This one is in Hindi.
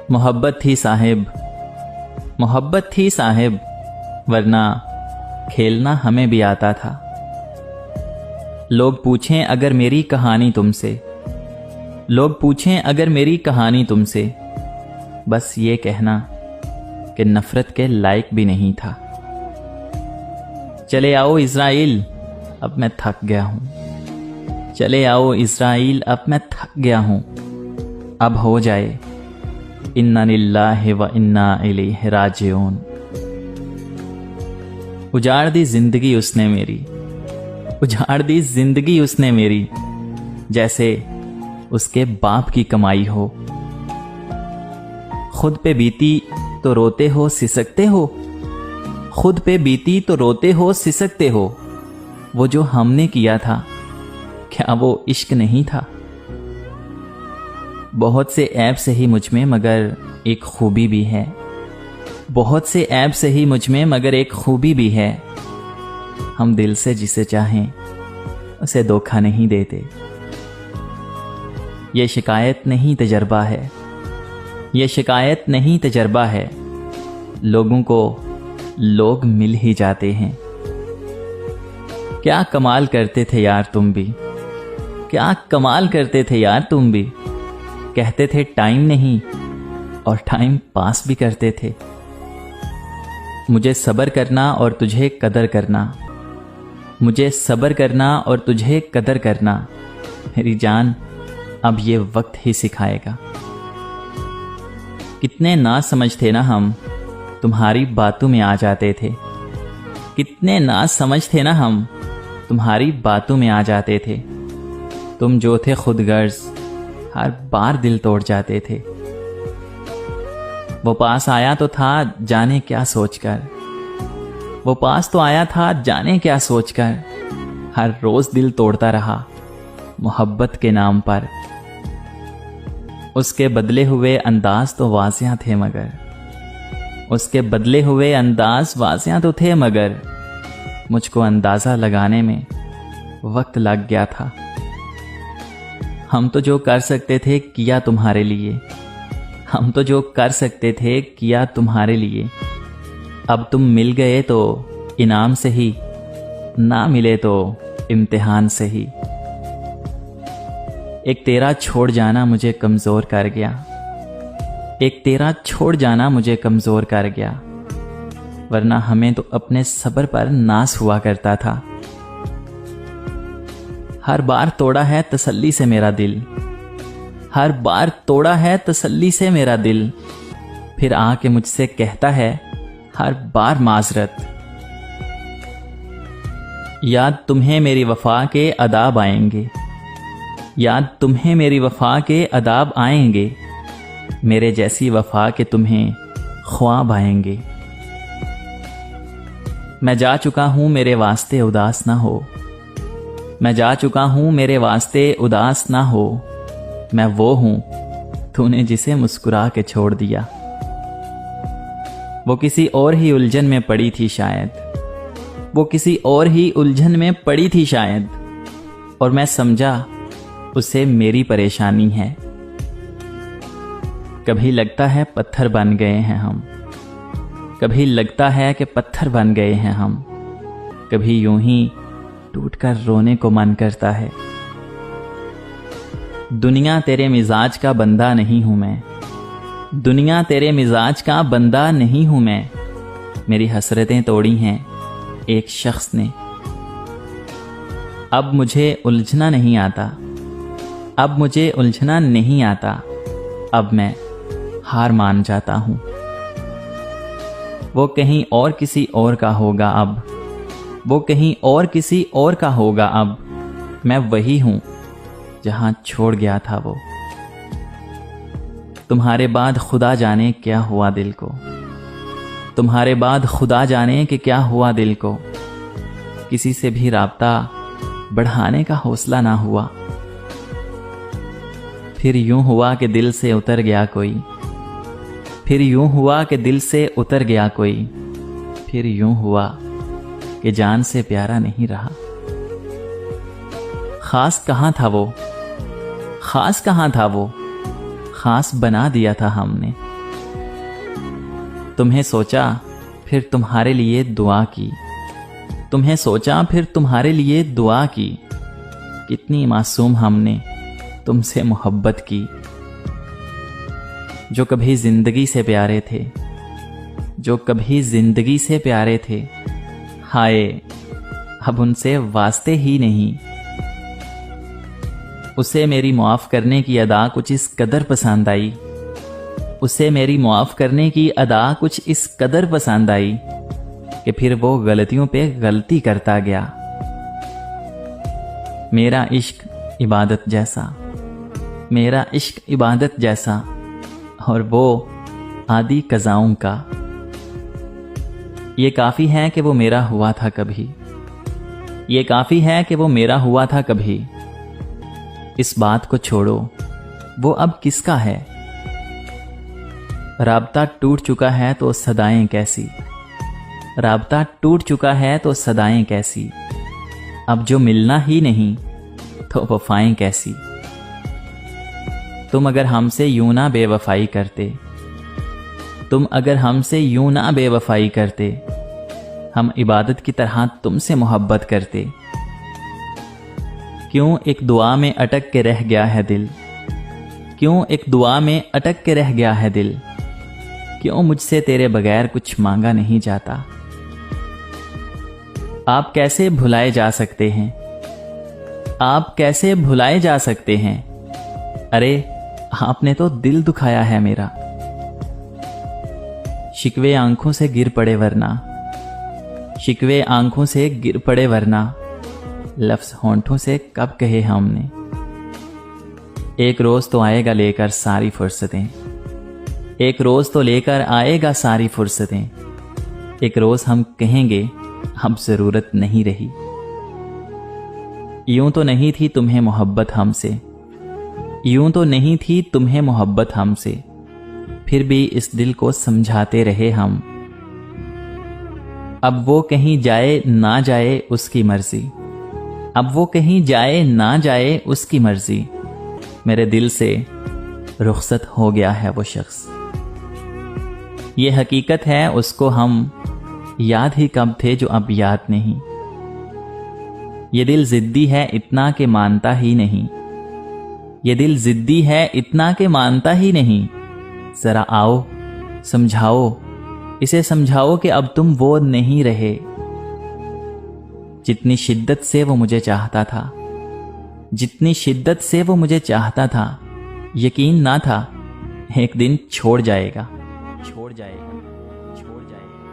मोहब्बत थी साहिब, मोहब्बत थी साहिब, वरना खेलना हमें भी आता था। लोग पूछें अगर मेरी कहानी तुमसे, लोग पूछें अगर मेरी कहानी तुमसे, बस ये कहना कि नफरत के लायक भी नहीं था। चले आओ इज़राइल, अब मैं थक गया हूं। चले आओ इज़राइल, अब मैं थक गया हूं। अब हो जाए इन्ना लिल्लाहि व इन्ना इलैहि राजिऊन। उजाड़ दी जिंदगी उसने मेरी, उजाड़ दी जिंदगी उसने मेरी, जैसे उसके बाप की कमाई हो। खुद पे बीती तो रोते हो सिसकते हो, खुद पे बीती तो रोते हो सिसकते हो। वो जो हमने किया था, क्या वो इश्क नहीं था? बहुत से ऐब सही मुझ में मगर एक खूबी भी है, बहुत से ऐब सही मुझ में मगर एक खूबी भी है। हम दिल से जिसे चाहें उसे धोखा नहीं देते। ये शिकायत नहीं तजर्बा है, ये शिकायत नहीं तजर्बा है। लोगों को लोग मिल ही जाते हैं। क्या कमाल करते थे यार तुम भी, क्या कमाल करते थे यार तुम भी। कहते थे टाइम नहीं और टाइम पास भी करते थे। मुझे सब्र करना और तुझे कदर करना, मुझे सब्र करना और तुझे कदर करना, मेरी जान अब ये वक्त ही सिखाएगा। कितने ना समझ थे ना हम, तुम्हारी बातों में आ जाते थे। कितने ना समझ थे ना हम, तुम्हारी बातों में आ जाते थे। तुम जो थे खुद गर्ज, हर बार दिल तोड़ जाते थे। वो पास आया तो था जाने क्या सोचकर, वो पास तो आया था जाने क्या सोचकर। हर रोज दिल तोड़ता रहा मोहब्बत के नाम पर। उसके बदले हुए अंदाज तो वाज़िया थे मगर, उसके बदले हुए अंदाज वाज़िया तो थे मगर, मुझको अंदाज़ा लगाने में वक्त लग गया था। हम तो जो कर सकते थे किया तुम्हारे लिए, हम तो जो कर सकते थे किया तुम्हारे लिए। अब तुम मिल गए तो इनाम से ही, ना मिले तो इम्तिहान से ही। एक तेरा छोड़ जाना मुझे कमज़ोर कर गया, एक तेरा छोड़ जाना मुझे कमज़ोर कर गया। वरना हमें तो अपने सब्र पर नाज हुआ करता था। हर बार तोड़ा है तसल्ली से मेरा दिल, हर बार तोड़ा है तसल्ली से मेरा दिल। फिर आके मुझसे कहता है हर बार माजरत। याद तुम्हें मेरी वफा के अदाब आएंगे, याद तुम्हें मेरी वफा के अदाब आएंगे। मेरे जैसी वफा के तुम्हें ख्वाब आएंगे। मैं जा चुका हूं मेरे वास्ते उदास ना हो, मैं जा चुका हूं मेरे वास्ते उदास ना हो। मैं वो हूं तूने जिसे मुस्कुरा के छोड़ दिया। वो किसी और ही उलझन में पड़ी थी शायद, वो किसी और ही उलझन में पड़ी थी शायद। और मैं समझा उसे मेरी परेशानी है। कभी लगता है पत्थर बन गए हैं हम, कभी लगता है कि पत्थर बन गए हैं हम। कभी यूं ही टूटकर रोने को मन करता है। दुनिया तेरे मिजाज का बंदा नहीं हूं मैं, दुनिया तेरे मिजाज का बंदा नहीं हूं मैं। मेरी हसरतें तोड़ी हैं एक शख्स ने। अब मुझे उलझना नहीं आता, अब मुझे उलझना नहीं आता। अब मैं हार मान जाता हूं। वो कहीं और किसी और का होगा अब, वो कहीं और किसी और का होगा अब। मैं वही हूं जहां छोड़ गया था वो। तुम्हारे बाद खुदा जाने क्या हुआ दिल को, तुम्हारे बाद खुदा जाने कि क्या हुआ दिल को। किसी से भी राब्ता बढ़ाने का हौसला ना हुआ। फिर यूं हुआ कि दिल से उतर गया कोई, फिर यूं हुआ कि दिल से उतर गया कोई। फिर यूं हुआ कि जान से प्यारा नहीं रहा। खास कहाँ था वो, खास बना दिया था हमने। तुम्हें सोचा फिर तुम्हारे लिए दुआ की, तुम्हें सोचा फिर तुम्हारे लिए दुआ की। कितनी मासूम हमने तुमसे मोहब्बत की। जो कभी जिंदगी से प्यारे थे, जो कभी जिंदगी से प्यारे थे, हाय अब उनसे वास्ते ही नहीं। उसे मेरी माफ करने की अदा कुछ इस कदर पसंद आई, उसे मेरी माफ करने की अदा कुछ इस कदर पसंद आई कि फिर वो गलतियों पे गलती करता गया। मेरा इश्क इबादत जैसा, मेरा इश्क इबादत जैसा, और वो आदि कज़ाओं का। ये काफी है कि वो मेरा हुआ था कभी, ये काफी है कि वो मेरा हुआ था कभी। इस बात को छोड़ो, वो अब किसका है। राब्ता टूट चुका है तो सदाएं कैसी, राब्ता टूट चुका है तो सदाएं कैसी। अब जो मिलना ही नहीं तो वफाएं कैसी। तुम अगर हमसे यूं ना बेवफाई करते, तुम अगर हमसे यूं ना बेवफाई करते, हम इबादत की तरह तुमसे मोहब्बत करते। क्यों एक दुआ में अटक के रह गया है दिल, क्यों एक दुआ में अटक के रह गया है दिल। क्यों मुझसे तेरे बगैर कुछ मांगा नहीं जाता। आप कैसे भुलाए जा सकते हैं, आप कैसे भुलाए जा सकते हैं। अरे आपने तो दिल दुखाया है मेरा। शिकवे आंखों से गिर पड़े वरना, शिकवे आंखों से गिर पड़े वरना, लफ्ज होंठों से कब कहे हमने। एक रोज तो आएगा लेकर सारी फुर्सतें, एक रोज तो लेकर आएगा सारी फुर्सतें। एक रोज हम कहेंगे अब जरूरत नहीं रही। यूं तो नहीं थी तुम्हें मोहब्बत हमसे, यूं तो नहीं थी तुम्हें मोहब्बत हमसे, फिर भी इस दिल को समझाते रहे हम। अब वो कहीं जाए ना जाए उसकी मर्जी, अब वो कहीं जाए ना जाए उसकी मर्जी। मेरे दिल से रुखसत हो गया है वो शख्स। ये हकीकत है उसको हम याद ही कब थे जो अब याद नहीं। ये दिल जिद्दी है इतना के मानता ही नहीं, ये दिल जिद्दी है इतना के मानता ही नहीं। जरा आओ समझाओ, इसे समझाओ कि अब तुम वो नहीं रहे जितनी शिद्दत से वो मुझे चाहता था, जितनी शिद्दत से वो मुझे चाहता था। यकीन ना था एक दिन छोड़ जाएगा, छोड़ जाएगा, छोड़ जाएगा।